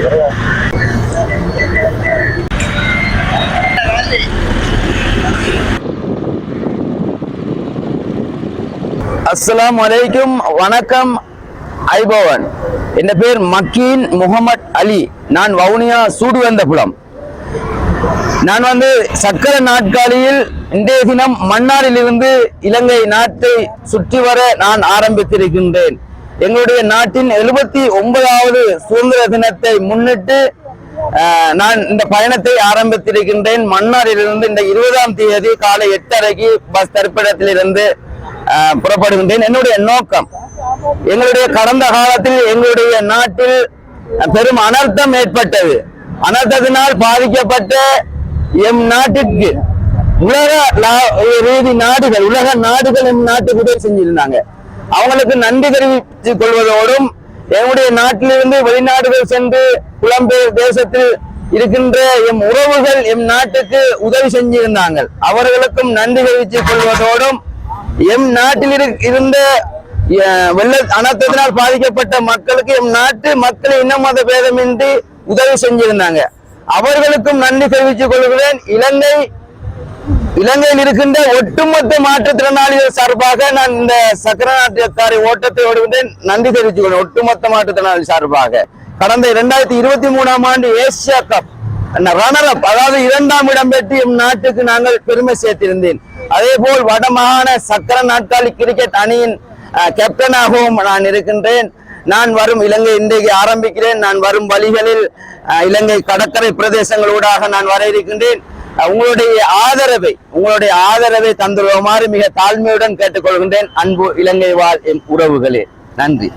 அஸ்ஸலாமு அலைக்கும், வணக்கம். ஐபோவன், என் பேர் மக்கீன் முகமது அலி. நான் வவுனியா சூடுவந்தபுலம். நான் சக்கர நாட்காலியில் இன்றைய தினம் மன்னாரில் இருந்து இலங்கை நாட்டை சுற்றி வர நான் ஆரம்பித்திருக்கின்றேன். எங்களுடைய நாட்டின் 79வது சுதந்திர தினத்தை முன்னிட்டு நான் இந்த பயணத்தை ஆரம்பித்திருக்கின்றேன். மன்னாரில் இருந்து இந்த 20ஆம் தேதி காலை 8:30 பஸ் தரிப்பிடத்திலிருந்து புறப்படுகின்றேன். என்னுடைய நோக்கம், எங்களுடைய கடந்த காலத்தில் எங்களுடைய நாட்டில் பெரும் அனர்த்தம் ஏற்பட்டது. அனர்த்தத்தினால் பாதிக்கப்பட்ட எம் நாட்டிற்கு உலக நாடுகள் எம் நாட்டுக்கு உதவி செஞ்சிருந்தாங்க. அவங்களுக்கு நன்றி தெரிவித்துக் கொள்வதோடும், எங்களுடைய நாட்டிலிருந்து வெளிநாடுகள் சென்று புலம்பெயர் தேசத்தில் இருக்கின்ற எம் உறவுகள் எம் நாட்டுக்கு உதவி செஞ்சிருந்தாங்க. அவர்களுக்கும் நன்றி தெரிவித்துக் கொள்வதோடும், எம் நாட்டில் இருந்த வெள்ள அனர்த்தத்தினால் பாதிக்கப்பட்ட மக்களுக்கு எம் நாட்டு மக்கள் இன மத பேதமின்றி உதவி செஞ்சிருந்தாங்க. அவர்களுக்கும் நன்றி தெரிவித்துக் கொள்கிறேன். இலங்கையில் இருக்கின்ற ஒட்டுமொத்த மாற்றுத்திறனாளிகள் சார்பாக நான் இந்த சக்கர நாட்டியக்காரை ஓட்டத்தை ஓடுகின்றேன். நன்றி தெரிவித்துக் கொள்கிறேன். ஒட்டுமொத்த மாற்றுத்திறனாளி சார்பாக கடந்த 2023ஆம் ஆண்டு ஏசியா கப் ரன்னர் அப், அதாவது 2ஆம் இடம் பெற்று எம் நாட்டுக்கு நாங்கள் பெருமை சேர்த்திருந்தேன். அதே போல் வடமாகாண சக்கர நாட்காலி கிரிக்கெட் அணியின் கேப்டனாகவும் நான் இருக்கின்றேன். நான் வரும் இலங்கை இன்றைக்கு ஆரம்பிக்கிறேன். நான் வரும் வழிகளில் இலங்கை கடற்கரை பிரதேசங்களூடாக நான் வர இருக்கின்றேன். உங்களுடைய ஆதரவை தந்துள்ளமாறு மிக தாழ்மையுடன் கேட்டுக்கொள்கின்றேன். அன்பு இலங்கை வாழ் எம் உறவுகளே, நன்றி.